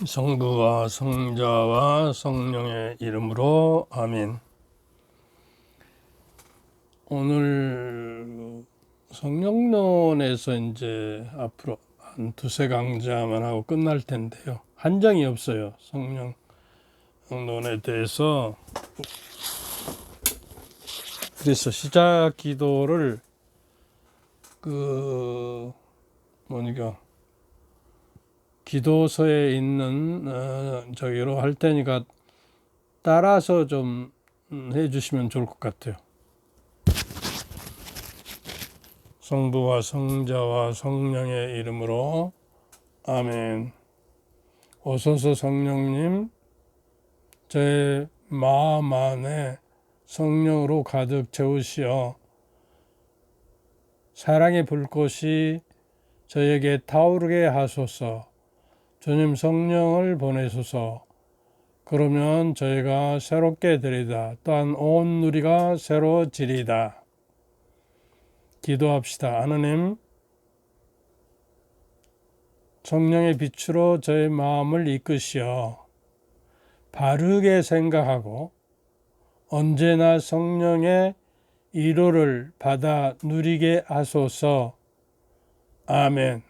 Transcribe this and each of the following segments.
성부와 성자와 성령의 이름으로 아멘. 오늘 성령론에서 이제 앞으로 한 두세 강좌만 하고 끝날 텐데요. 한정이 없어요. 성령론에 대해서. 그래서 시작 기도를 기도서에 있는 저기로 할 테니까 따라서 좀 해주시면 좋을 것 같아요. 성부와 성자와 성령의 이름으로 아멘. 오소서 성령님, 제 마음 안에 성령으로 가득 채우시어 사랑의 불꽃이 저에게 타오르게 하소서. 주님 성령을 보내소서. 그러면 저희가 새롭게 되리다. 또한 온 누리가 새로지리다. 기도합시다. 하느님, 성령의 빛으로 저의 마음을 이끄시어 바르게 생각하고 언제나 성령의 위로를 받아 누리게 하소서. 아멘.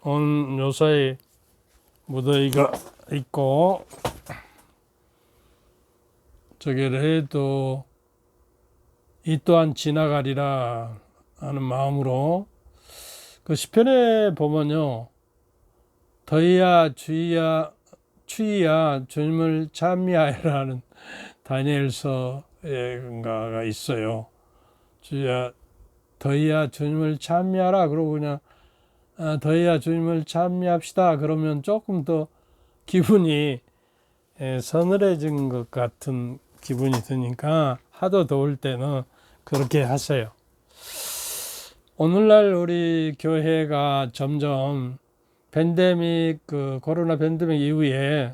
오늘 요사이 무더위가 있고 저기를 해도 이 또한 지나가리라 하는 마음으로 그 시편에 보면요, 더위야 주의야 추위야 주님을 찬미하여라는 다니엘서가 있어요. 주야 더위야 주님을 찬미하라. 그러고 그냥 더위야 주님을 찬미합시다. 그러면 조금 더 기분이 서늘해진 것 같은 기분이 드니까 하도 더울 때는 그렇게 하세요. 오늘날 우리 교회가 점점 코로나 팬데믹 이후에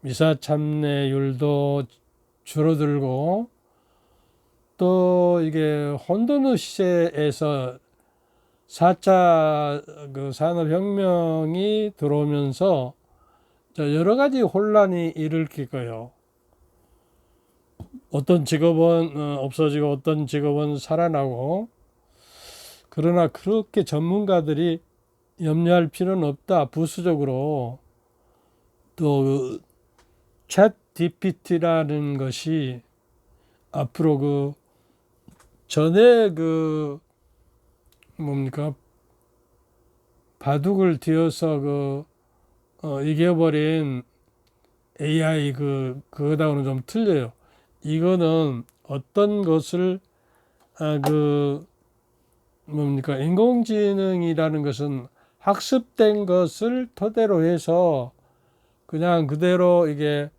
미사 참여율도 줄어들고 또 이게 혼돈의 시대에서 4차 산업혁명이 들어오면서 여러 가지 혼란이 일으키고요. 어떤 직업은 없어지고 어떤 직업은 살아나고, 그러나 그렇게 전문가들이 염려할 필요는 없다. 부수적으로 또 챗 GPT라는 것이 앞으로 전에 바둑을 뒤어서 이겨버린 AI 그거하고는 좀 틀려요. 이거는 어떤 것을 인공지능이라는 것은 학습된 것을 토대로 해서 그냥 그대로 이게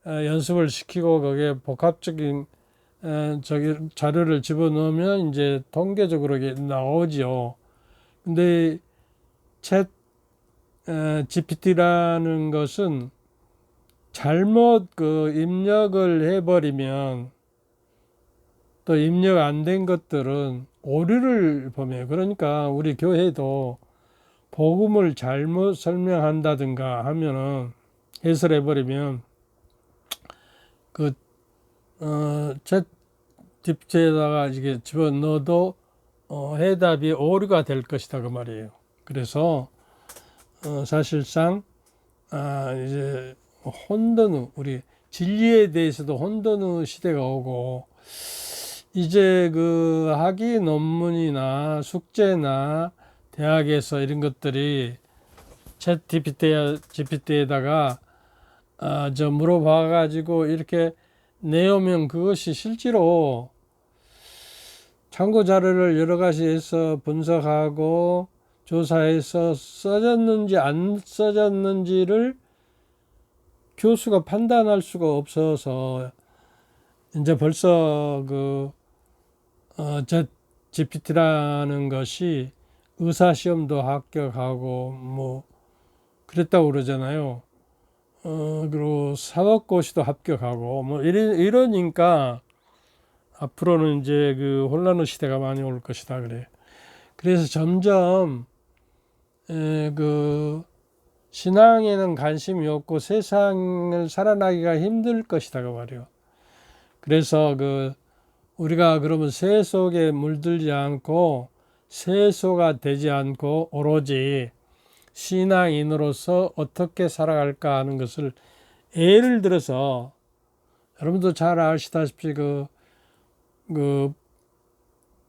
연습을 시키고 거기에 복합적인 자료를 집어넣으면 이제 통계적으로 이게 나오죠. 근데 챗 GPT라는 것은 잘못 입력을 해버리면 또 입력 안 된 것들은 오류를 범해요. 그러니까 우리 교회도 복음을 잘못 설명한다든가 하면은 해설해버리면 챗 GPT에다가 이게 집어넣어도 해답이 오류가 될 것이다 그 말이에요. 그래서 사실상 이제 우리 진리에 대해서도 혼돈의 시대가 오고, 이제 학위 논문이나 숙제나 대학에서 이런 것들이 챗 GPT에다가 물어봐 가지고 이렇게 내오면 그것이 실제로 참고 자료를 여러 가지 해서 분석하고 조사해서 써졌는지 안 써졌는지를 교수가 판단할 수가 없어서 이제 벌써 GPT라는 것이 의사시험도 합격하고 그랬다고 그러잖아요. 그리고 사법고시도 합격하고 이러니까 앞으로는 이제 혼란의 시대가 많이 올 것이다 그래. 그래서 점점 그 신앙에는 관심이 없고 세상을 살아나기가 힘들 것이다 그 말이요. 그래서 우리가 그러면 새 속에 물들지 않고 세소가 되지 않고 오로지 신앙인으로서 어떻게 살아갈까 하는 것을 예를 들어서 여러분도 잘 아시다시피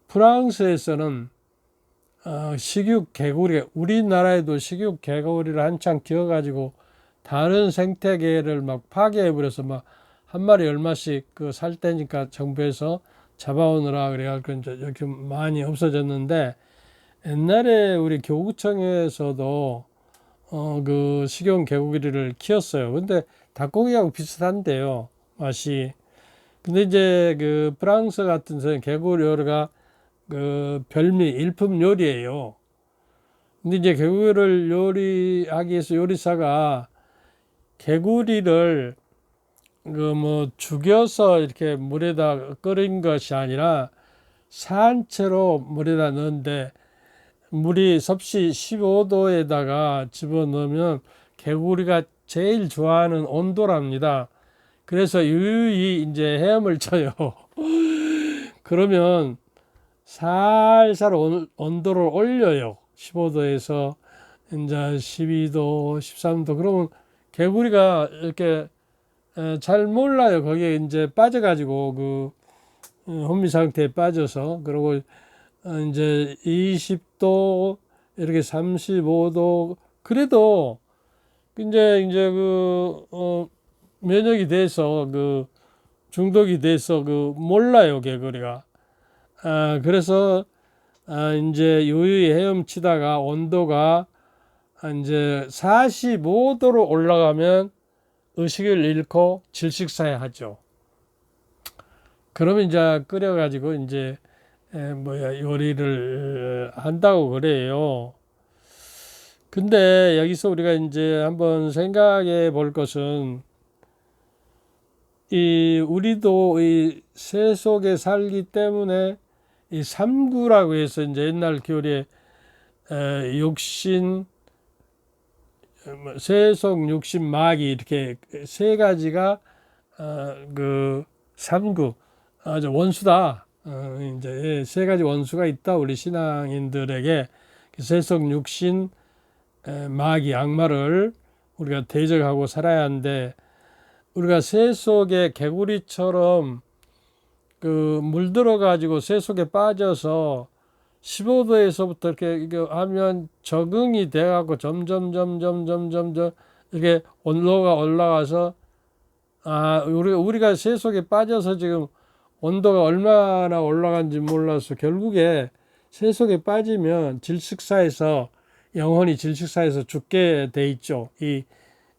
프랑스에서는 식육 개구리, 우리나라에도 식육 개구리를 한창 키워가지고 다른 생태계를 막 파괴해버려서 막 한 마리 얼마씩 살 때니까 정부에서 잡아오느라 그래갖고 이제 이렇게 많이 없어졌는데, 옛날에 우리 교구청에서도 식용 개구리를 키웠어요. 근데 닭고기하고 비슷한데요, 맛이. 근데 이제 프랑스 같은 데는 개구리 요리가 별미 일품 요리예요. 근데 이제 개구리를 요리하기 위해서 요리사가 개구리를 죽여서 이렇게 물에다 끓인 것이 아니라 산채로 물에다 넣는데, 물이 섭씨 15도에다가 집어넣으면 개구리가 제일 좋아하는 온도랍니다. 그래서 유유히 이제 헤엄을 쳐요. 그러면 살살 온도를 올려요. 15도에서 이제 12도, 13도. 그러면 개구리가 이렇게 잘 몰라요. 거기에 이제 빠져가지고 혼미 상태에 빠져서. 그리고 이제 20도, 이렇게 35도. 그래도 이제 면역이 돼서 중독이 돼서 몰라요, 개구리가. 그래서 이제 유유히 헤엄치다가 온도가 이제 45도로 올라가면 의식을 잃고 질식사야 하죠. 그러면 이제 끓여가지고 이제 요리를 한다고 그래요. 근데 여기서 우리가 이제 한번 생각해 볼 것은, 우리도 이 새 속에 살기 때문에 이 삼구라고 해서 이제 옛날 교리에 육신, 세속, 육신, 마귀 이렇게 세 가지가 삼구, 아주 원수다. 이제 세 가지 원수가 있다, 우리 신앙인들에게. 세속, 육신, 마귀, 악마를 우리가 대적하고 살아야 하는데, 우리가 새 속에 개구리처럼 물들어 가지고 새 속에 빠져서 15도에서부터 이렇게 하면 적응이 돼 갖고 점점 이렇게 온도가 올라가서, 우리가 새 속에 빠져서 지금 온도가 얼마나 올라간지 몰라서 결국에 새 속에 빠지면 질식사에서, 영혼이 질식사에서 죽게 돼 있죠. 이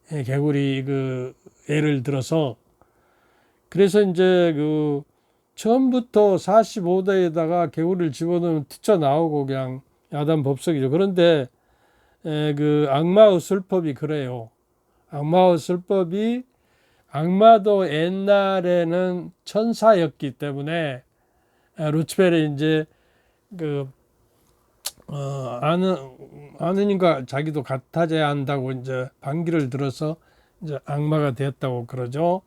개구리 예를 들어서. 그래서 이제 처음부터 45도에다가 개구리를 집어넣으면 튀쳐나오고 그냥 야단 법석이죠. 그런데 악마의 술법이 그래요. 악마의 술법이, 악마도 옛날에는 천사였기 때문에 루치페르 이제 아느님과 자기도 같아져야 한다고 이제 반기를 들어서 이제 악마가 되었다고 그러죠.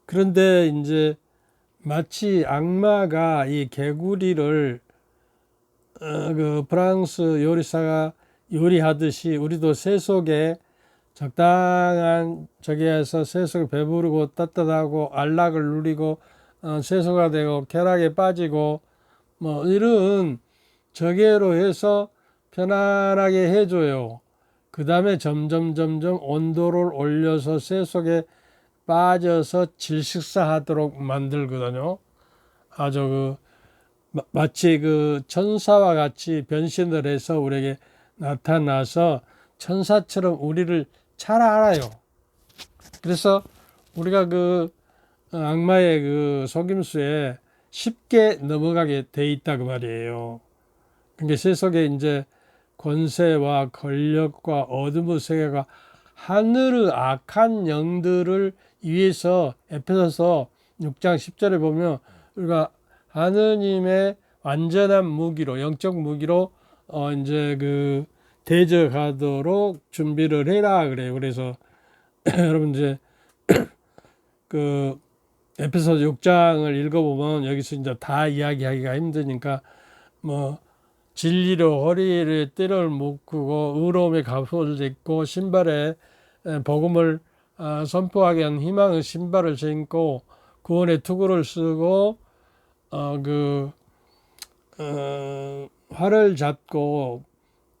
그런데 이제 마치 악마가 이 개구리를 프랑스 요리사가 요리하듯이 우리도 새 속에 적당한 저기에서 새 속에 배부르고 따뜻하고 안락을 누리고 세소가 되고 쾌락에 빠지고 이런 저계로 해서 편안하게 해줘요. 그 다음에 점점 온도를 올려서 새 속에 빠져서 질식사하도록 만들거든요. 아주 마치 천사와 같이 변신을 해서 우리에게 나타나서 천사처럼 우리를 잘 알아요. 그래서 우리가 악마의 속임수에 쉽게 넘어가게 돼 있다 그 말이에요. 그러니까 새 속에 이제 권세와 권력과 어둠의 세계가 하늘의 악한 영들을 위해서, 에베소서 6장 10절에 보면 우리가 하느님의 완전한 무기로, 영적 무기로 이제 대적하도록 준비를 해라 그래요. 그래서 여러분 이제 그 에베소 6장을 읽어보면 여기서 이제 다 이야기하기가 힘드니까 뭐 진리로 허리를 띠를 묶고 의로움의 갑옷을 입고 신발에 복음을 선포하게 한 희망의 신발을 신고 구원의 투구를 쓰고 활을 잡고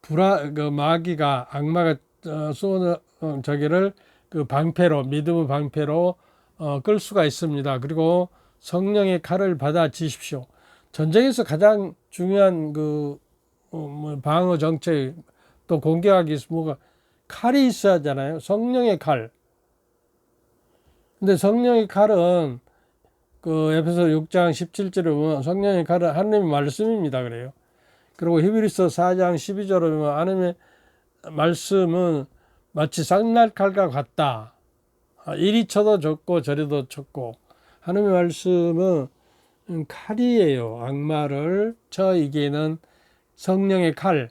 그 마귀가 악마가 쏘는 저기를 그 방패로 믿음의 방패로 끌 수가 있습니다. 그리고 성령의 칼을 받아지십시오. 전쟁에서 가장 중요한 방어 정책 또 공격하기 위해서 뭐가 칼이 있어야 하잖아요. 성령의 칼. 근데 성령의 칼은 그 에베소 6장 17절에 보면 성령의 칼은 하나님의 말씀입니다. 그래요. 그리고 히브리서 4장 12절에 보면 하나님의 말씀은 마치 쌍날칼과 같다. 이리 쳐도 좋고 저리도 쳤고 하나님의 말씀은 칼이에요. 악마를 쳐 이기는 성령의 칼.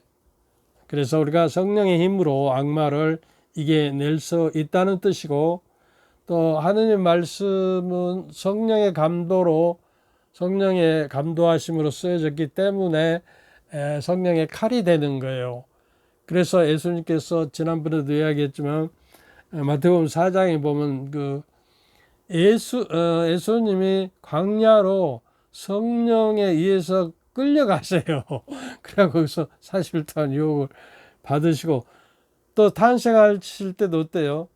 그래서 우리가 성령의 힘으로 악마를 이겨낼 수 있다는 뜻이고 또 하느님의 말씀은 성령의 감도로 성령의 감도하심으로 쓰여졌기 때문에 성령의 칼이 되는 거예요. 그래서 예수님께서 지난번에도 이야기했지만 마태복음 4장에 보면 그 예수님이 광야로 성령에 의해서 끌려가세요. 그래 거기서 40일 동안 유혹을 받으시고 또 탄생하실 때도 어때요?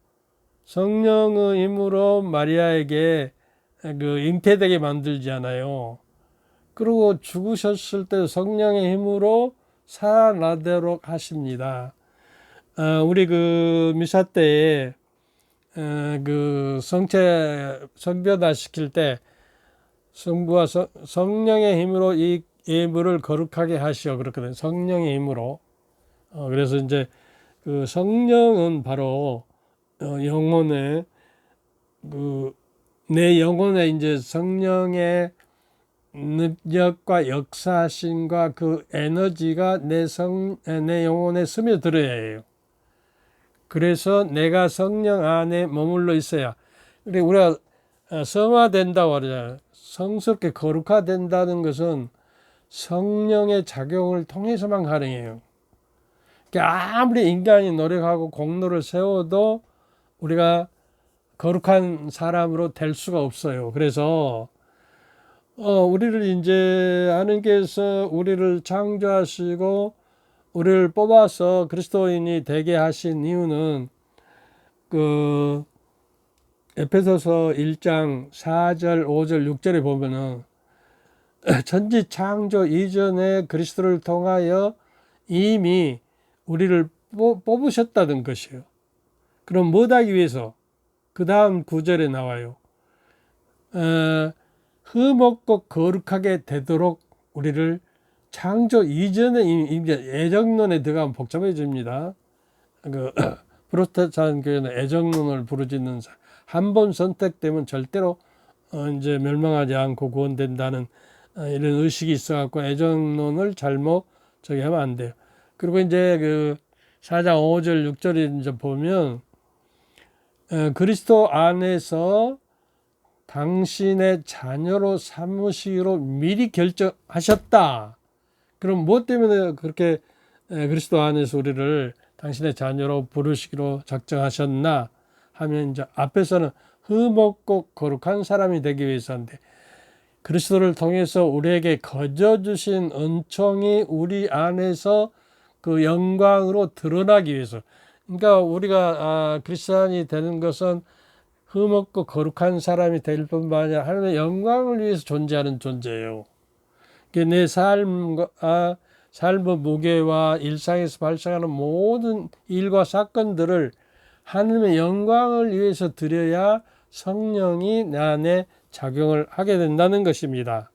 성령의 힘으로 마리아에게 그 잉태되게 만들잖아요. 그리고 죽으셨을 때 성령의 힘으로 살아나도록 하십니다. 우리 그 미사 때에 그 성변화 시킬 때 성부와 성령의 힘으로 이 예물을 거룩하게 하시오 그렇거든요. 성령의 힘으로. 그래서 이제 그 성령은 바로 영혼의 내 영혼에 이제 성령의 능력과 역사심과 그 에너지가 내 영혼에 스며들어야 해요. 그래서 내가 성령 안에 머물러 있어야. 우리가 성화된다고 하잖아요. 성스럽게 거룩화된다는 것은 성령의 작용을 통해서만 가능해요. 그러니까 아무리 인간이 노력하고 공로를 세워도 우리가 거룩한 사람으로 될 수가 없어요. 그래서 우리를 이제 하나님께서 우리를 창조하시고 우리를 뽑아서 그리스도인이 되게 하신 이유는 그 에베소서 1장 4절, 5절, 6절에 보면은 천지 창조 이전에 그리스도를 통하여 이미 우리를 뽑으셨다는 것이에요. 그럼 뭐 하기 위해서? 그 다음 9절에 나와요. 흠없고 거룩하게 되도록 우리를 창조 이전에 이제 애정론에 들어가면 복잡해집니다. 그 프로테스탄 교회는 애정론을 부르짖는 한 번 선택되면 절대로 이제 멸망하지 않고 구원된다는 이런 의식이 있어갖고 애정론을 잘못 저기 하면 안 돼요. 그리고 이제 그 4장 5절 6절에 이제 보면 그리스도 안에서 당신의 자녀로 삼으시기로 미리 결정하셨다. 그럼 무엇 때문에 그렇게 그리스도 안에서 우리를 당신의 자녀로 부르시기로 작정하셨나 하면 이제 앞에서는 흠없고 거룩한 사람이 되기 위해서인데 그리스도를 통해서 우리에게 거저 주신 은총이 우리 안에서 그 영광으로 드러나기 위해서. 그러니까 우리가 크리스찬이 되는 것은 흠없고 거룩한 사람이 될 뿐만 아니라 하나님의 영광을 위해서 존재하는 존재예요. 내 삶의 무게와 일상에서 발생하는 모든 일과 사건들을 하나님의 영광을 위해서 드려야 성령이 내 안에 작용을 하게 된다는 것입니다.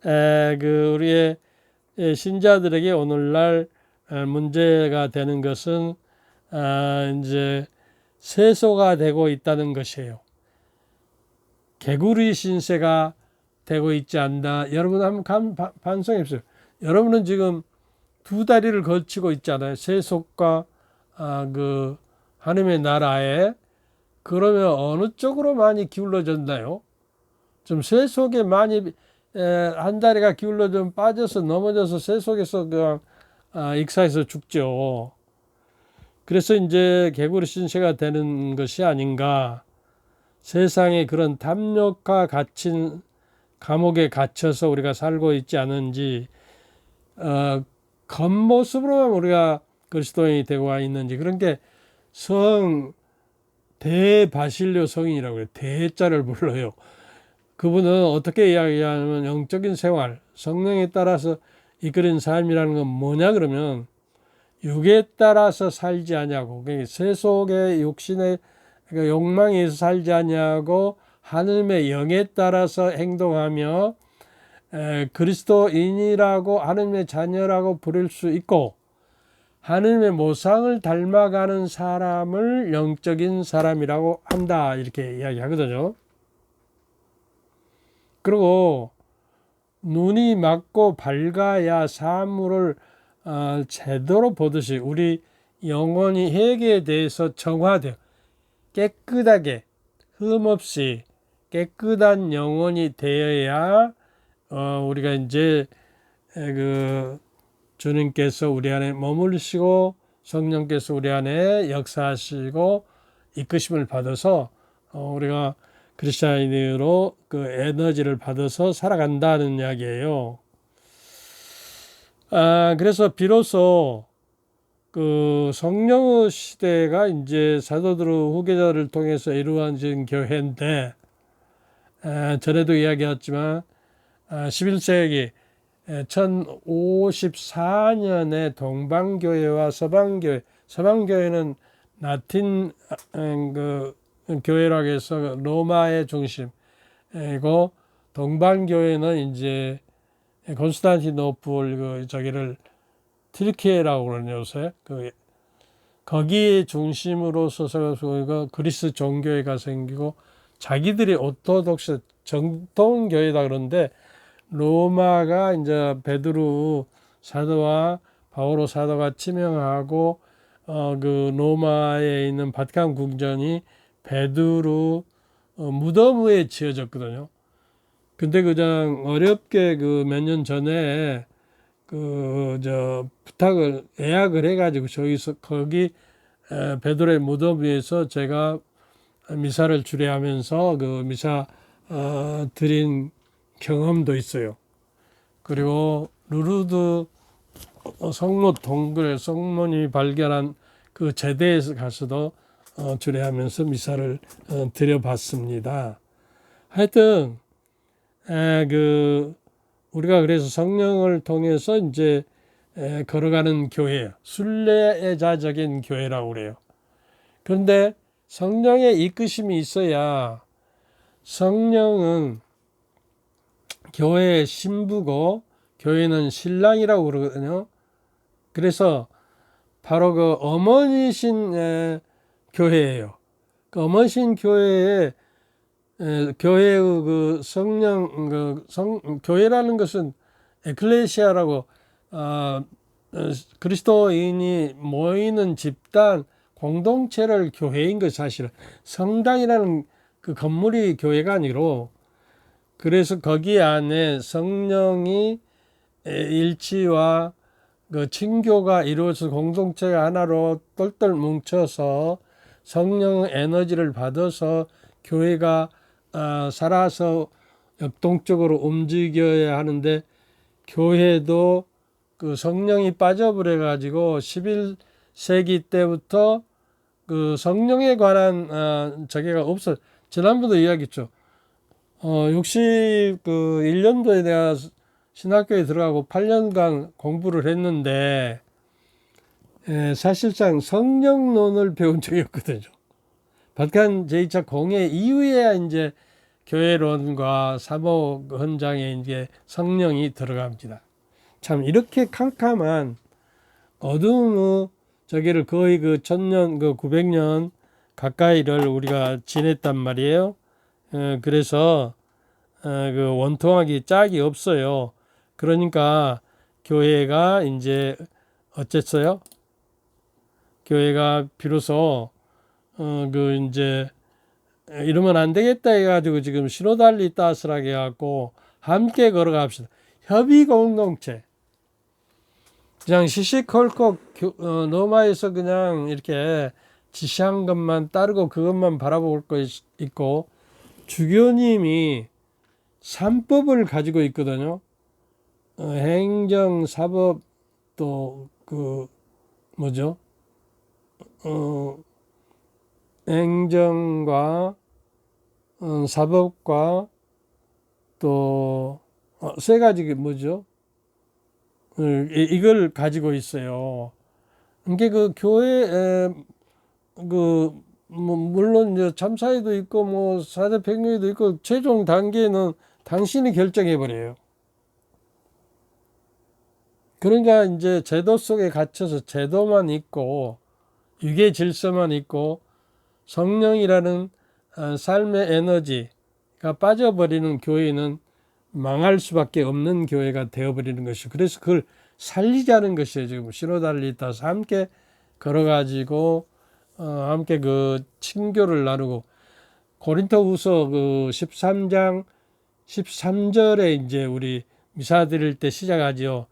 우리의 신자들에게 오늘날 문제가 되는 것은 이제 세소가 되고 있다는 것이에요. 개구리 신세가 되고 있지 않나. 여러분 한번 반성해 보세요. 여러분은 지금 두 다리를 걸치고 있잖아요. 세속과 그 하나님의 나라에. 그러면 어느 쪽으로 많이 기울어졌나요? 좀 세속에 많이 한 다리가 기울어 좀 빠져서 넘어져서 세속에서 그냥 익사해서 죽죠. 그래서 이제 개구리 신세가 되는 것이 아닌가. 세상에 그런 탐욕과 갇힌 감옥에 갇혀서 우리가 살고 있지 않은지, 겉모습으로만 우리가 그리스도인이 되고 와 있는지. 그런 게 대바실료 성인이라고 해요. 대자를 불러요. 그분은 어떻게 이야기하냐면 영적인 생활, 성령에 따라서 이끌린 삶이라는 건 뭐냐 그러면 육에 따라서 살지 않냐고, 세속의 욕심의 욕망에서 살지 않냐고 하나님의 영에 따라서 행동하며 그리스도인이라고 하나님의 자녀라고 부를 수 있고, 하나님의 모상을 닮아가는 사람을 영적인 사람이라고 한다, 이렇게 이야기하거든요. 그리고 눈이 맑고 밝아야 사물을 제대로 보듯이 우리 영혼이 회개에 대해서 정화되어 깨끗하게 흠없이 깨끗한 영혼이 되어야 우리가 이제 그 주님께서 우리 안에 머무르시고 성령께서 우리 안에 역사하시고 이끄심을 받아서 우리가 그리스도인으로 그 에너지를 받아서 살아간다는 이야기예요. 그래서 비로소 그 성령의 시대가 이제 사도들 후계자를 통해서 이루어진 교회인데, 전에도 이야기했지만 11세기 1054년에 동방교회와 서방교회, 서방교회는 라틴 그 교회라고 해서 로마의 중심이고, 동방교회는 이제 콘스탄티노플 저기를 튀르키예라고 그러는 요새 거기에 중심으로 서서 그리스 종교회가 생기고, 자기들이 오토독스 정통교회다 그러는데, 로마가 이제 베드로 사도와 바오로 사도가 치명하고 그 로마에 있는 바티칸 궁전이 베드로 무덤 위에 지어졌거든요. 근데 그냥 어렵게 그 몇 년 전에 예약을 해가지고 거기 베드로의 무덤 위에서 제가 미사를 주례하면서 그 미사 드린 경험도 있어요. 그리고 루르드 성모 동굴 성모님이 발견한 그 제대에서 가서도 주례하면서 미사를 드려봤습니다. 하여튼 우리가 그래서 성령을 통해서 이제 걸어가는 교회예요. 순례자적인 교회라고 그래요. 그런데 성령의 이끄심이 있어야, 성령은 교회의 신부고 교회는 신랑이라고 그러거든요. 그래서 바로 그 어머니신 교회예요. 그 어머니신 교회의 그 성령, 교회라는 것은 에클레시아라고 그리스도인이 모이는 집단 공동체를 교회인 것, 사실은 성당이라는 그 건물이 교회가 아니고, 그래서 거기 안에 성령이 일치와 그 친교가 이루어져서 공동체가 하나로 똘똘 뭉쳐서 성령 에너지를 받아서 교회가 살아서 역동적으로 움직여야 하는데, 교회도 그 성령이 빠져버려 가지고 11세기 때부터 그 성령에 관한 저기가 없어. 지난번도 이야기했죠. 61년도에 내가 신학교에 들어가고 8년간 공부를 했는데, 사실상 성령론을 배운 적이 없거든요. 바티칸 제2차 공회 이후에야 이제 교회론과 사모 헌장에 이제 성령이 들어갑니다. 참 이렇게 캄캄한 어두운 저기를 거의 그 1000년, 900년 가까이를 우리가 지냈단 말이에요. 그래서 그 원통하기 짝이 없어요. 그러니까 교회가 이제 어쨌어요? 교회가 비로소 이제 이러면 안 되겠다 해가지고 지금 신호달리 따스라게 해갖고 함께 걸어갑시다. 협의 공동체. 그냥 시시콜콜 노마에서 그냥 이렇게 지시한 것만 따르고 그것만 바라볼 거 있고, 주교님이 3법을 가지고 있거든요. 행정, 사법, 또 뭐죠? 행정과 사법과 또 세 가지 뭐죠? 이걸 가지고 있어요. 이게 그 교회 물론 이제 참사회도 있고 뭐 사대평령회도 있고 최종 단계는 당신이 결정해 버려요. 그러니까 이제 제도 속에 갇혀서 제도만 있고 유계 질서만 있고 성령이라는 삶의 에너지가 빠져버리는 교회는 망할 수밖에 없는 교회가 되어버리는 것이죠. 그래서 그걸 살리자는 것이에요. 지금 신호달리 따서 함께 걸어가지고 함께 그 친교를 나누고, 고린토후서 13장 13절에 이제 우리 미사 드릴 때 시작하죠.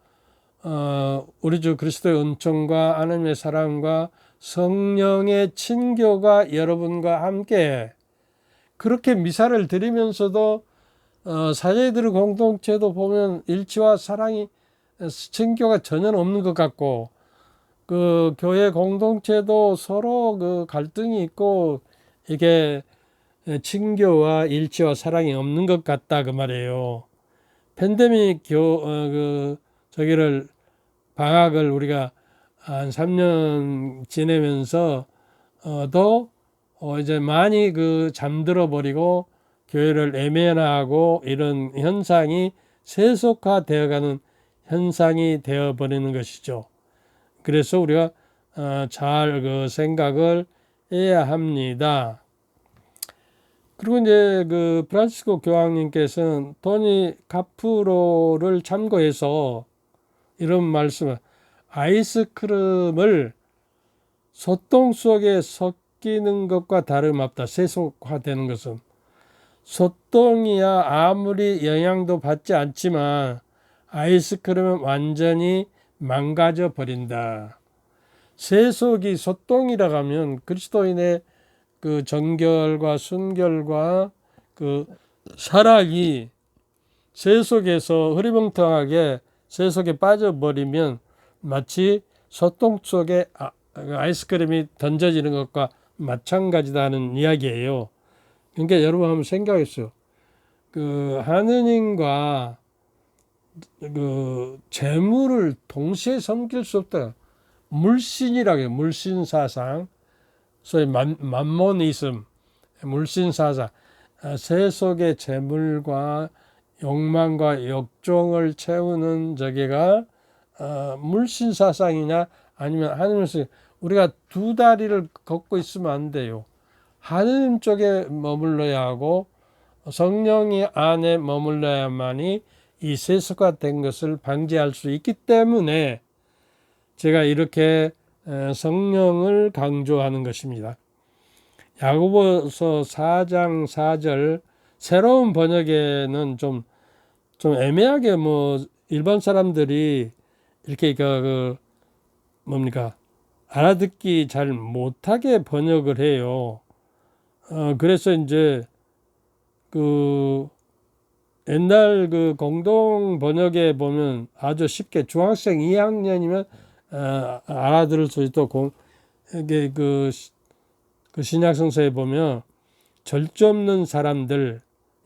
우리 주 그리스도의 은총과 하나님의 사랑과 성령의 친교가 여러분과 함께. 그렇게 미사를 드리면서도 사제들의 공동체도 보면 일치와 사랑이, 친교가 전혀 없는 것 같고, 그 교회 공동체도 서로 그 갈등이 있고 이게 친교와 일치와 사랑이 없는 것 같다 그 말이에요. 팬데믹 방학을 우리가 한 3년 지내면서 또 이제 많이 잠들어 버리고 교회를 외면하고 이런 현상이 세속화되어가는 현상이 되어버리는 것이죠. 그래서 우리가 잘 생각을 해야 합니다. 그리고 이제 프란시스코 교황님께서는 토니 카프로를 참고해서 이런 말씀을, 아이스크림을 소똥 속에 섞이는 것과 다름없다. 세속화되는 것은 소똥이야 아무리 영향도 받지 않지만 아이스크림은 완전히 망가져 버린다. 세속이 소똥이라고 하면 그리스도인의 그 정결과 순결과 그 사랑이 세속에서 흐리멍텅하게 세속에 빠져버리면 마치 소똥 속에 아이스크림이 던져지는 것과 마찬가지다는 이야기예요. 그러니까 여러분 한번 생각했어요. 하느님과 재물을 동시에 섬길 수 없다. 물신이라고 해요. 물신사상. 소위 만모니즘, 물신사상. 세속의 재물과 욕망과 욕종을 채우는 저게가 물신사상이냐 아니면 하느님에서 우리가 두 다리를 걷고 있으면 안 돼요. 하느님 쪽에 머물러야 하고 성령이 안에 머물러야만이 이 세속화된 것을 방지할 수 있기 때문에 제가 이렇게 성령을 강조하는 것입니다. 야고보서 4장 4절 새로운 번역에는 좀 애매하게 일반 사람들이 이렇게 알아듣기 잘 못하게 번역을 해요. 그래서 이제 옛날 공동 번역에 보면 아주 쉽게 중학생 2학년이면 알아들을 수 있고, 이게 신약성서에 보면 절주 없는 사람들,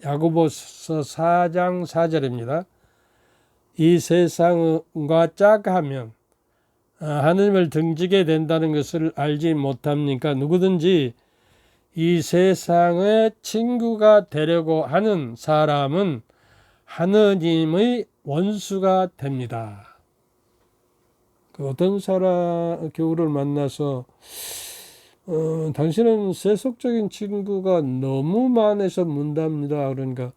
야고보서 4장 4절입니다. 이 세상과 짝하면 하느님을 등지게 된다는 것을 알지 못합니까? 누구든지 이 세상의 친구가 되려고 하는 사람은 하느님의 원수가 됩니다. 어떤 교우를 만나서 당신은 세속적인 친구가 너무 많아서 문답니다. 그러니까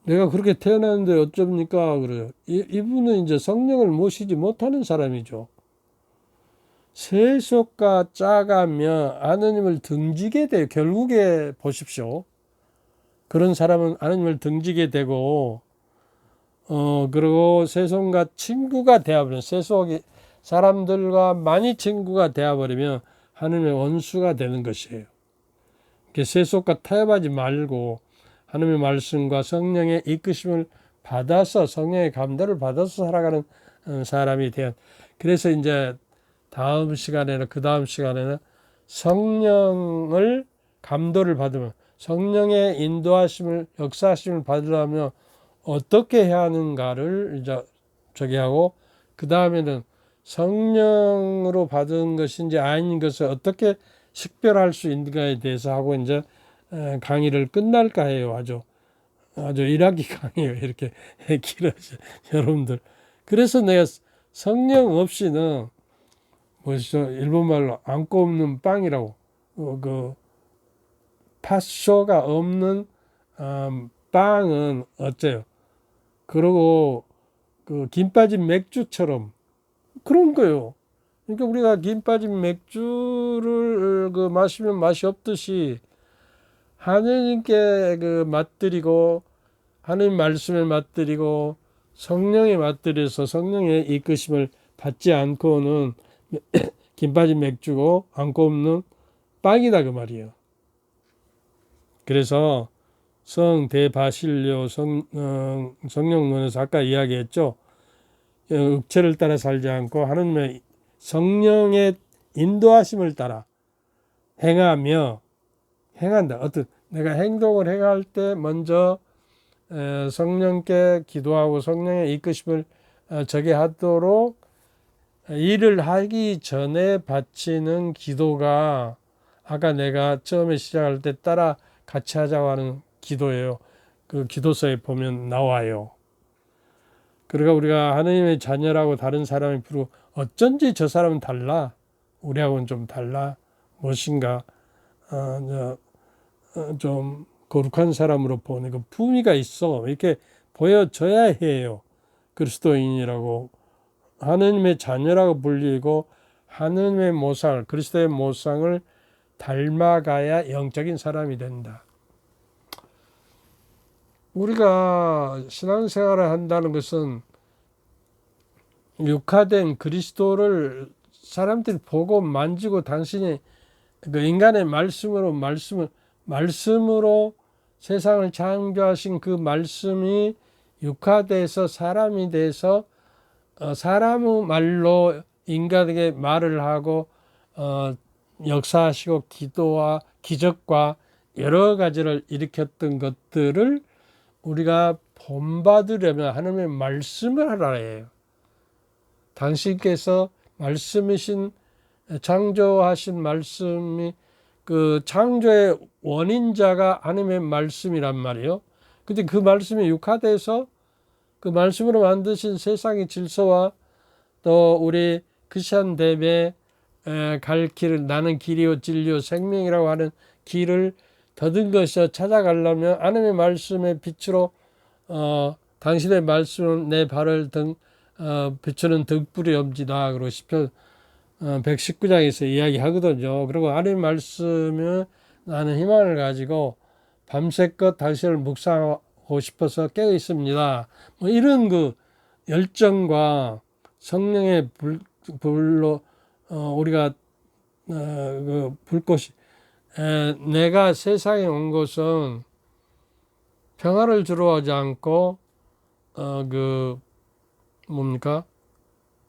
내가 그렇게 태어났는데 어쩝니까? 그래요. 이분은 이제 성령을 모시지 못하는 사람이죠. 세속과 짜가며 하느님을 등지게 돼요. 결국에 보십시오. 그런 사람은 하느님을 등지게 되고, 그리고 세속과 친구가 되어버리면, 세속이 사람들과 많이 친구가 되어버리면 하느님의 원수가 되는 것이에요. 세속과 타협하지 말고 하느님의 말씀과 성령의 이끄심을 받아서, 성령의 감도를 받아서 살아가는 사람이 돼요. 그래서 이제 다음 시간에는, 그 다음 시간에는 성령을 감도를 받으면, 성령의 인도하심을, 역사하심을 받으려면 어떻게 해야 하는가를 이제 저기 하고, 그 다음에는 성령으로 받은 것인지 아닌 것을 어떻게 식별할 수 있는가에 대해서 하고 이제 강의를 끝날까 해요. 아주 일하기 강의예요. 이렇게 길어져 여러분들. 그래서 내가 성령 없이는 뭐죠? 일본말로 안고 없는 빵이라고, 그 파쇼가 없는 빵은 어째요? 그리고 그 김 빠진 맥주처럼 그런 거예요. 그러니까 우리가 김 빠진 맥주를 그 마시면 맛이 없듯이 하느님께 그 맛들이고, 하느님 말씀에 맛들이고, 성령에 맛들여서 성령의 이끄심을 받지 않고는 김 빠진 맥주고 안고 없는 빵이다 그 말이에요. 그래서 대바실료 성령론에서 아까 이야기했죠. 육체를 따라 살지 않고 하느님의 성령의 인도하심을 따라 행한다. 내가 행동을 행할 때 먼저 성령께 기도하고 성령의 이끄심을 저게 하도록 일을 하기 전에 바치는 기도가 아까 내가 처음에 시작할 때 따라 같이 하자고 하는 기도예요. 그 기도서에 보면 나와요. 그러니까 우리가 하느님의 자녀라고 다른 사람이 부르고 어쩐지 저 사람은 달라. 우리하고는 좀 달라. 무엇인가 좀 거룩한 사람으로 보는 그 품위가 있어. 이렇게 보여져야 해요. 그리스도인이라고 하느님의 자녀라고 불리고 하느님의 모상, 그리스도의 모상을 닮아가야 영적인 사람이 된다. 우리가 신앙생활을 한다는 것은 육화된 그리스도를 사람들이 보고 만지고 당신이 그 인간의 말씀으로 세상을 창조하신 그 말씀이 육화돼서 사람이 돼서 사람의 말로 인간에게 말을 하고 역사하시고 기도와 기적과 여러 가지를 일으켰던 것들을 우리가 본받으려면 하나님의 말씀을 하라 해요. 당신께서 말씀이신 창조하신 말씀이 그 창조의 원인자가 하나님의 말씀이란 말이에요. 근데 그 말씀이 육화돼서 그 말씀으로 만드신 세상의 질서와 또 우리 크리스천 됨에 갈 길을, 나는 길이요 진리요 생명이라고 하는 길을 더듬어서 찾아가려면 하나님의 말씀의 빛으로 당신의 말씀은 내 발을 비추는 등불이 엄지다. 그리고 시편 119장에서 이야기하거든요. 그리고 하나님의 말씀은 나는 희망을 가지고 밤새껏 당신을 묵상하고 싶어서 깨어 있습니다. 뭐 이런 그 열정과 성령의 불로 우리가 그 불꽃이 내가 세상에 온 것은 평화를 주러 하지 않고 그 뭡니까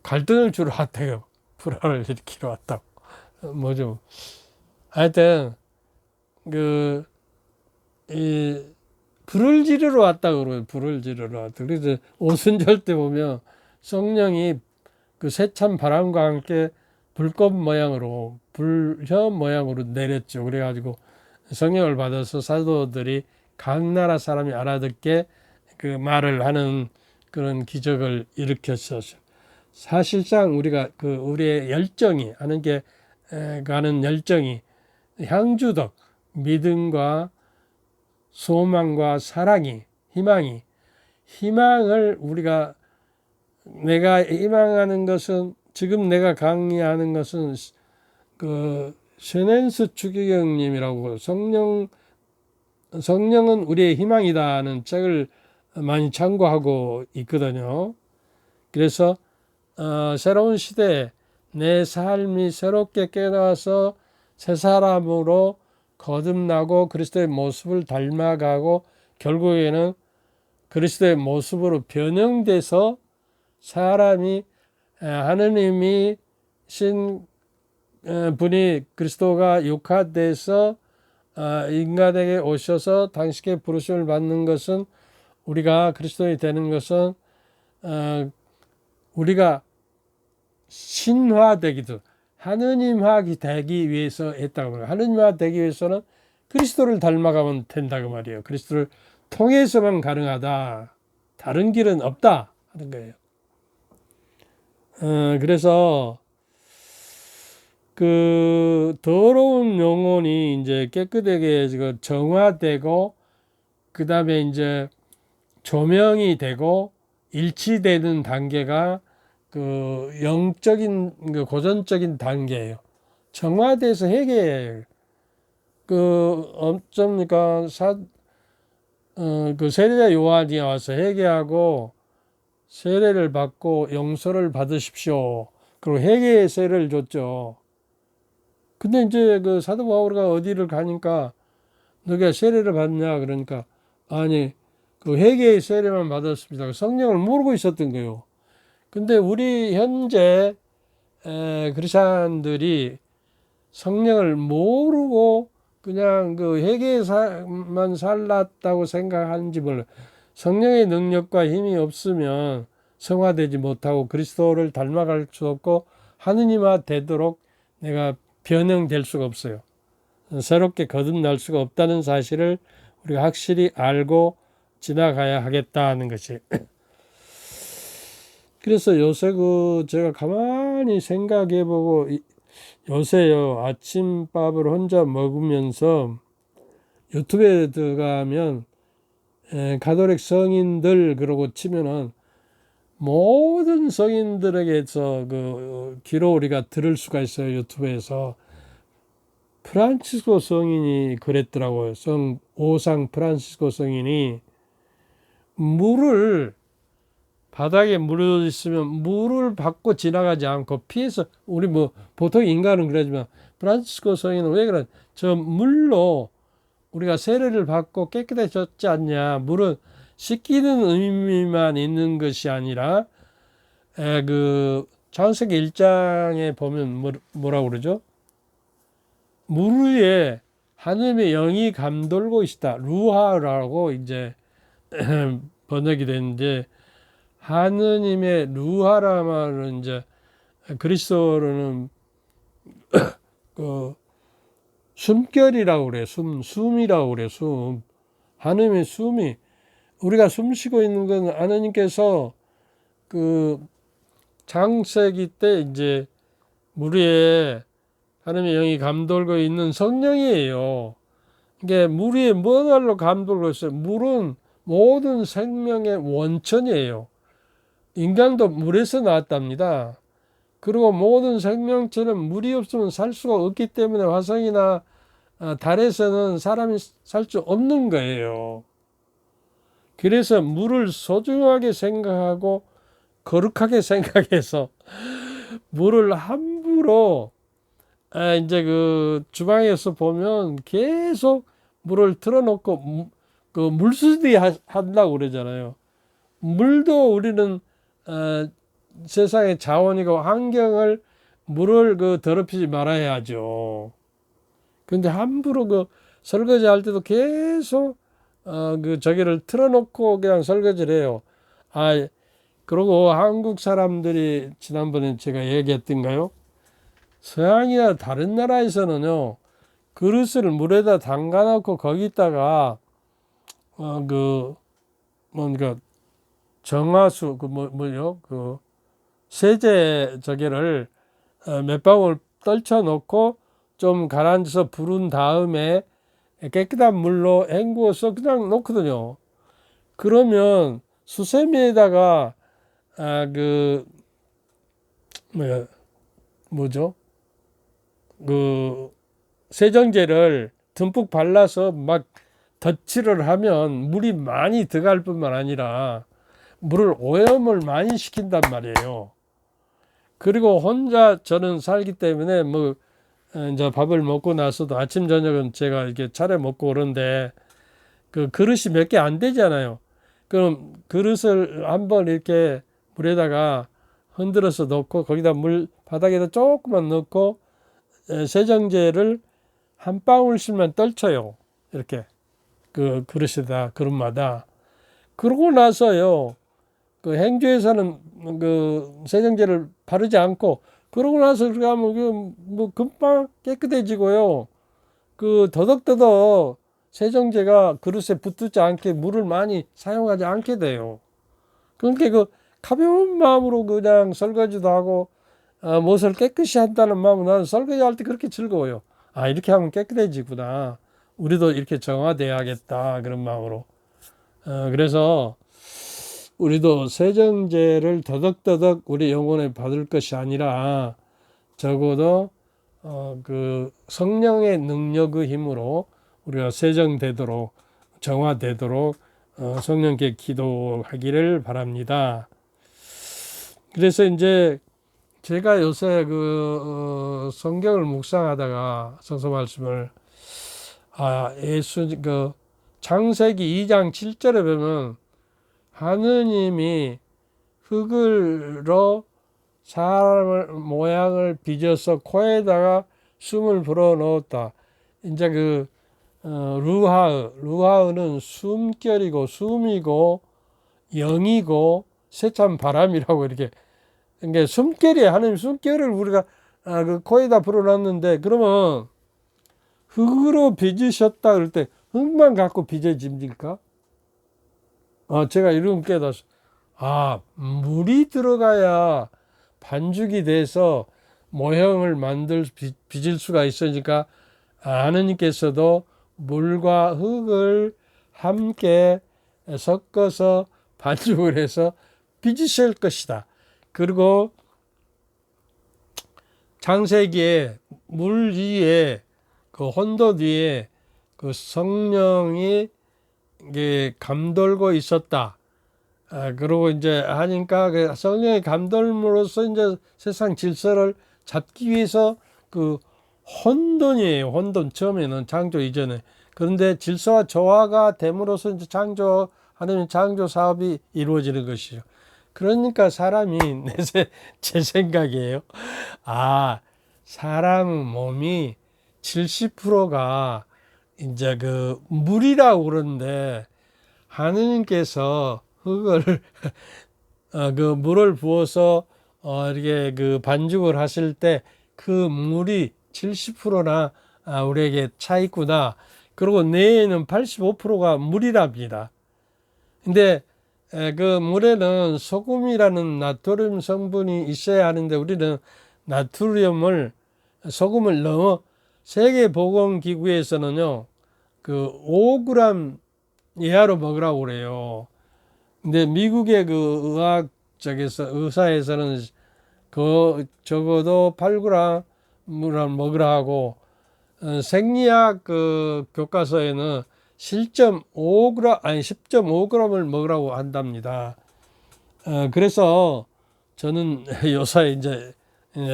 갈등을 주러 왔대요. 불화를 일으키러 왔다고. 뭐죠? 하여튼 이 불을 지르러 왔다고 그래요. 불을 지르러 왔다. 그래서 오순절 때 보면 성령이 그 세찬 바람과 함께 불꽃 모양으로 불현 모양으로 내렸죠. 그래가지고 성령을 받아서 사도들이 각 나라 사람이 알아듣게 그 말을 하는 그런 기적을 일으켰었죠. 사실상 우리가 우리의 열정이 하는 게 가는 열정이 향주덕 믿음과 소망과 사랑이 희망이 희망을 우리가 내가 희망하는 것은 지금 내가 강의하는 것은 그 쉐넨스 추기경님이라고 성령은 우리의 희망이다는 책을 많이 참고하고 있거든요. 그래서 새로운 시대에 내 삶이 새롭게 깨어나서 새 사람으로 거듭나고 그리스도의 모습을 닮아가고 결국에는 그리스도의 모습으로 변형돼서 사람이 하느님이 신 분이 그리스도가 육화돼서 인간에게 오셔서 당신께 부르심을 받는 것은 우리가 그리스도인이 되는 것은 우리가 신화되기도 하느님화 되기 위해서 했다고 말해요. 하느님화 되기 위해서는 그리스도를 닮아가면 된다고 말이에요. 그리스도를 통해서만 가능하다. 다른 길은 없다 하는 거예요. 그래서 그 더러운 영혼이 이제 깨끗하게 정화되고 그 다음에 이제 조명이 되고 일치되는 단계가 그 영적인 그 고전적인 단계예요. 정화돼서 회개해요. 그 어쩝니까 그 세례자 요한이 와서 회개하고 세례를 받고 용서를 받으십시오. 그리고 회개의 세례를 줬죠. 근데 이제 그 사도 바울가 어디를 가니까 너가 세례를 받냐 그러니까 아니 그 회개의 세례만 받았습니다. 성령을 모르고 있었던 거예요. 근데 우리 현재 크리스찬들이 성령을 모르고 그냥 그 회개만 살랐다고 생각하는지 몰라요. 성령의 능력과 힘이 없으면 성화되지 못하고 그리스도를 닮아갈 수 없고 하느님화 되도록 내가 변형될 수가 없어요. 새롭게 거듭날 수가 없다는 사실을 우리가 확실히 알고 지나가야 하겠다는 것이. 그래서 요새 제가 가만히 생각해 보고 요새요 아침밥을 혼자 먹으면서 유튜브에 들어가면 가톨릭 성인들 그러고 치면은 모든 성인들에게서 그 기로 우리가 들을 수가 있어요. 유튜브에서 프란치스코 성인이 그랬더라고요. 오상 프란치스코 성인이 물을 바닥에 물이 있으면 물을 받고 지나가지 않고 피해서 우리 뭐 보통 인간은 그러지만 프란치스코 성인은 왜 그래? 저 물로 우리가 세례를 받고 깨끗해졌지 않냐? 물은 씻기는 의미만 있는 것이 아니라 그 창세기 1장에 보면 뭐라고 그러죠? 물 위에 하느님의 영이 감돌고 있다. 루하라고 이제 번역이 되는데 하느님의 루하라 말은 이제 그리스도로는 그 숨결이라고 그래. 숨이라고 그래. 숨. 하느님의 숨이 우리가 숨 쉬고 있는 건 하느님께서 그 창세기 때 이제 물 위에 하느님의 영이 감돌고 있는 성령이에요. 이게 물 위에 뭐로 감돌고 있어요? 물은 모든 생명의 원천이에요. 인간도 물에서 나왔답니다. 그리고 모든 생명체는 물이 없으면 살 수가 없기 때문에 화성이나 달에서는 사람이 살 수 없는 거예요. 그래서 물을 소중하게 생각하고 거룩하게 생각해서 물을 함부로 이제 그 주방에서 보면 계속 물을 틀어놓고 그 물수리 한다고 그러잖아요. 물도 우리는 세상의 자원이고 환경을 물을 그 더럽히지 말아야 하죠. 근데 함부로 그 설거지 할 때도 계속 그 저기를 틀어놓고 그냥 설거지를 해요. 그리고 한국 사람들이 지난번에 제가 얘기했던가요? 서양이나 다른 나라에서는요 그릇을 물에다 담가놓고 거기다가 그 뭔가 정화수 그 세제 저기를 몇 방울 떨쳐 놓고 좀 가라앉아서 부른 다음에 깨끗한 물로 헹구어서 그냥 놓거든요. 그러면 수세미에다가 그 뭐죠? 그 세정제를 듬뿍 발라서 막 덧칠을 하면 물이 많이 들어갈 뿐만 아니라 물을 오염을 많이 시킨단 말이에요. 그리고 혼자 저는 살기 때문에 뭐 이제 밥을 먹고 나서도 아침 저녁은 제가 이렇게 차려 먹고 그런데 그 그릇이 몇 개 안 되잖아요. 그럼 그릇을 한번 이렇게 물에다가 흔들어서 넣고 거기다 물 바닥에다 조금만 넣고 세정제를 한 방울씩만 떨쳐요. 이렇게 그 그릇에다 그릇마다. 그러고 나서요. 그 행주에서는 그 세정제를 바르지 않고 그러고 나서 그렇게 하면 뭐 금방 깨끗해지고요. 그 더덕더덕 세정제가 그릇에 붙지 않게 물을 많이 사용하지 않게 돼요. 그러니까 그 가벼운 마음으로 그냥 설거지도 하고 무엇을 깨끗이 한다는 마음으로 나는 설거지 할 때 그렇게 즐거워요. 아, 이렇게 하면 깨끗해지구나. 우리도 이렇게 정화돼야겠다. 그런 마음으로. 그래서 우리도 세정제를 더덕더덕 우리 영혼에 받을 것이 아니라 적어도 그 성령의 능력의 힘으로 우리가 세정되도록 정화되도록 성령께 기도하기를 바랍니다. 그래서 이제 제가 요새 그 성경을 묵상하다가 성서 말씀을 예수 그 창세기 2장 7절에 보면 하느님이 흙으로 사람을 모양을 빚어서 코에다가 숨을 불어 넣었다. 이제 그 루하흐는 숨결이고 숨이고 영이고 세찬 바람이라고 이렇게. 그러니까 숨결이 하느님 숨결을 우리가 그 코에다 불어넣는데 그러면 흙으로 빚으셨다 그럴 때 흙만 갖고 빚어집니까? 제가 이런 깨달았어. 물이 들어가야 반죽이 돼서 모형을 빚을 수가 있으니까 하느님께서도 물과 흙을 함께 섞어서 반죽을 해서 빚으실 것이다. 그리고 창세기에 물 위에 그 혼돈 위에 그 성령이 이게 감돌고 있었다. 그리고 이제 하니까 그 성령의 감돌므로써 이제 세상 질서를 잡기 위해서 그 혼돈이에요. 혼돈 처음에는 창조 이전에. 그런데 질서와 조화가 됨으로써 이제 하나님 창조 사업이 이루어지는 것이죠. 그러니까 사람이 제 생각이에요. 사람 몸이 70%가 이제 그 물이라고 그러는데 하느님께서 흙을 그 물을 부어서 이렇게 그 반죽을 하실 때 그 물이 70%나 우리에게 차 있구나. 그리고 뇌에는 85%가 물이랍니다. 근데 그 물에는 소금이라는 나트륨 성분이 있어야 하는데 우리는 소금을 넘어 세계보건기구에서는요 그 5g 이하로 먹으라고 그래요. 근데 미국의 그 의학 쪽에서 의사에서는 그 적어도 8g을 먹으라 하고 생리학 그 교과서에는 10.5g을 먹으라고 한답니다. 그래서 저는 요새 이제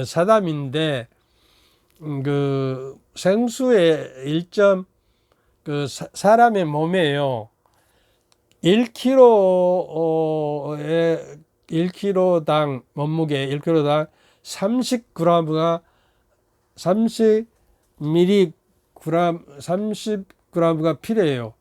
사담인데 그 생수의 그 사람의 몸에요 1kg당 몸무게 1kg당 30g가 30g가 필요해요.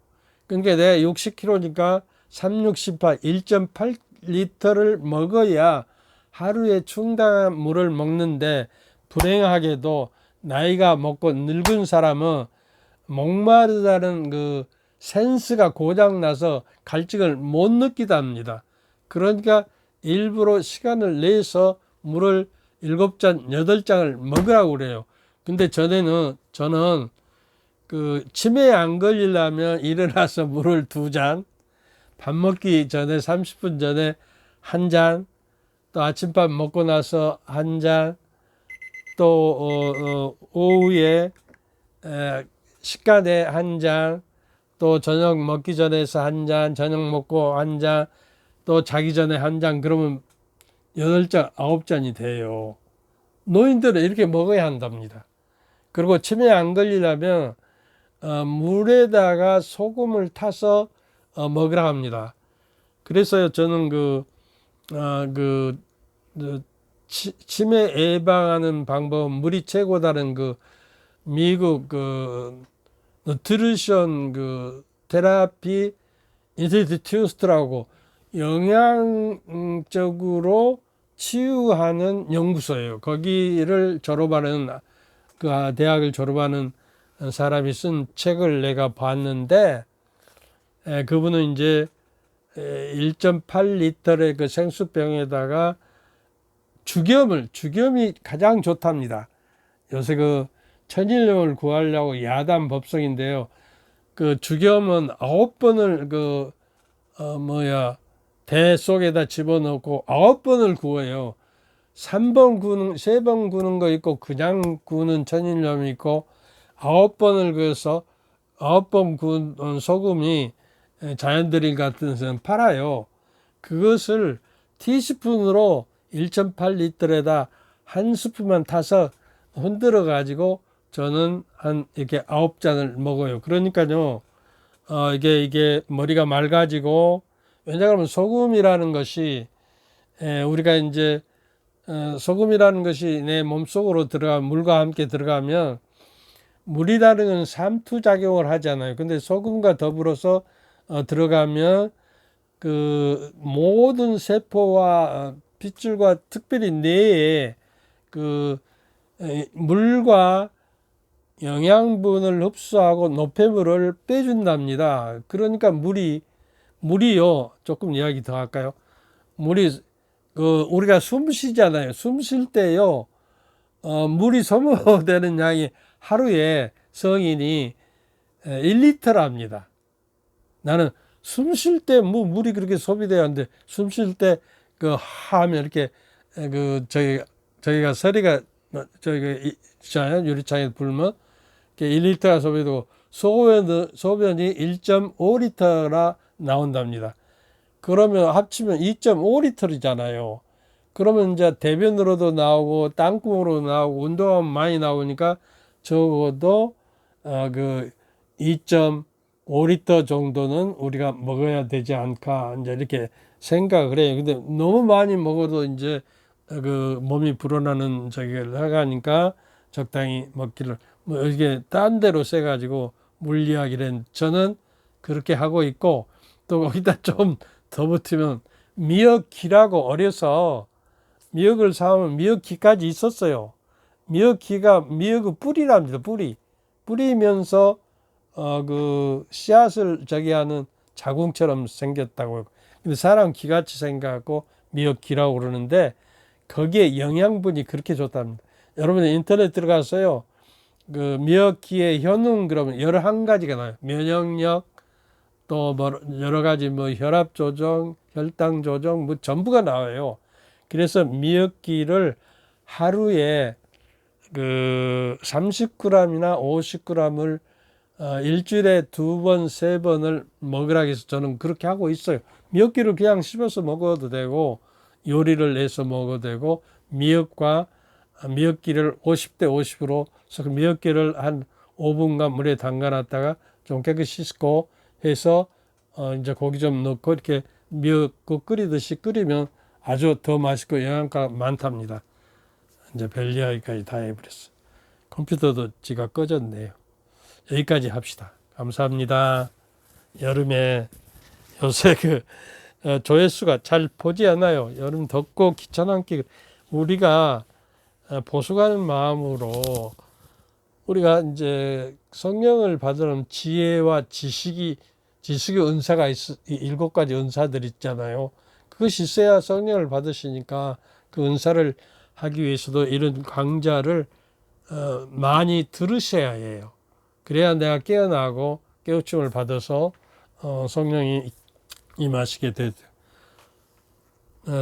그러니까 내가 60kg니까 368 1.8리터를 먹어야 하루에 충당한 물을 먹는데 불행하게도 나이가 먹고 늙은 사람은 목마르다는 그 센스가 고장나서 갈증을 못 느끼답니다. 그러니까 일부러 시간을 내서 물을 7잔, 8잔을 먹으라고 그래요. 근데 저는 그 치매에 안 걸리려면 일어나서 물을 2잔, 밥 먹기 전에 30분 전에 한 잔, 또 아침밥 먹고 나서 한 잔, 또 오후에 식간에 한 잔, 또 저녁 먹기 전에서 한 잔, 저녁 먹고 한 잔, 또 자기 전에 한 잔, 그러면 8잔, 9잔이 돼요. 노인들은 이렇게 먹어야 한답니다. 그리고 치매 안 걸리려면 물에다가 소금을 타서 먹으라 합니다. 그래서 저는 치매 예방하는 방법은 물이 최고다는 미국 누트리션 테라피 인스티튜트라고 영양적으로 치유하는 연구소예요. 거기를 졸업하는 대학을 졸업하는 사람이 쓴 책을 내가 봤는데, 그분은 이제 1.8리터의 그 생수병에다가 죽염이 가장 좋답니다. 요새 천일염을 구하려고 야단 법석인데요. 죽염은 9번을 대 속에다 집어넣고 9번을 구워요. 3번 구는 거 있고 그냥 구는 천일염이 있고 9번을 구워서 9번 구운 소금이 자연드릴 같은 데서는 팔아요. 그것을 티스푼으로 1.8리터에다 한 스푼만 타서 흔들어 가지고 저는 이렇게 9잔을 먹어요. 그러니까요, 이게 머리가 맑아지고, 왜냐하면 소금이라는 것이, 우리가 이제, 소금이라는 것이 내 몸속으로 물과 함께 들어가면, 물이라는 건 삼투작용을 하잖아요. 근데 소금과 더불어서 들어가면 모든 세포와 핏줄과 특별히 뇌에 물과 영양분을 흡수하고 노폐물을 빼준답니다. 그러니까 물이요, 조금 이야기 더 할까요? 물이, 우리가 숨 쉬잖아요. 숨 쉴 때요, 물이 소모되는 양이 하루에 성인이 1리터랍니다. 나는 숨 쉴 때 물이 그렇게 소비돼야 하는데, 숨 쉴 때 하면 이렇게, 저희가 서리가, 있잖아요. 유리창에 불면. 1리터가 소비되고, 소변이 1.5리터나 나온답니다. 그러면 합치면 2.5리터잖아요. 그러면 이제 대변으로도 나오고, 땅구멍으로 나오고, 운동하면 많이 나오니까 적어도, 2.5리터 정도는 우리가 먹어야 되지 않을까, 이제 이렇게 생각을 해요. 근데 너무 많이 먹어도 이제 몸이 불어나는 저기를 하니까 적당히 먹기를, 이게 딴 데로 세가지고 물 이야기는 저는 그렇게 하고 있고, 또 거기다 좀 더 붙으면 미역기라고 어려서 미역을 사오면 미역기까지 있었어요. 미역의 뿌리랍니다. 뿌리면서 씨앗을 저기 하는 자궁처럼 생겼다고. 근데 사람 기같이 생겨갖고 미역기라고 그러는데 거기에 영양분이 그렇게 좋답니다. 여러분 인터넷 들어가서요. 미역기의 효능 그러면 11가지가 나와요. 면역력, 또 여러 가지 혈압 조정, 혈당 조정 전부가 나와요. 그래서 미역기를 하루에 30g이나 50g을 일주일에 2번, 3번을 먹으라 해서 저는 그렇게 하고 있어요. 미역기를 그냥 씹어서 먹어도 되고, 요리를 해서 먹어도 되고, 미역기를 50대 50으로 미역기를 한 5분간 물에 담가놨다가 좀 깨끗이 씻고 해서 이제 고기 좀 넣고 이렇게 미역국 끓이듯이 끓이면 아주 더 맛있고 영양가가 많답니다. 이제 별 이야기까지 다 해버렸어. 컴퓨터도 지가 꺼졌네요. 여기까지 합시다. 감사합니다. 여름에 요새 조회수가 잘 보지 않아요. 여름 덥고 귀찮게 우리가 보수가는 마음으로 우리가 이제 성령을 받으려면 지혜와 지식의 은사가 7가지 은사들 있잖아요. 그것이 있어야 성령을 받으시니까 그 은사를 하기 위해서도 이런 강좌를 많이 들으셔야 해요. 그래야 내가 깨어나고 깨우침을 받아서 성령이 임하시게 되죠.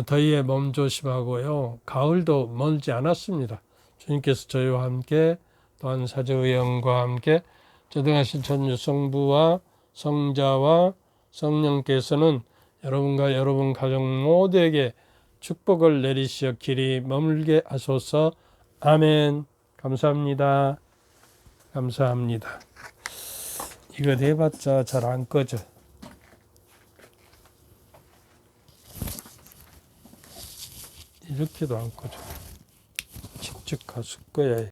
더위에 몸 조심하고요. 가을도 멀지 않았습니다. 주님께서 저희와 함께 또한 사제의 영과 함께 저등하신 천주 성부와 성자와 성령께서는 여러분과 여러분 가족 모두에게 축복을 내리시어 길이 머물게 하소서. 아멘. 감사합니다. 감사합니다. 이거 해봤자 잘 안 꺼져. 이렇게도 안 꺼져. 직접 가서 꺼야 해.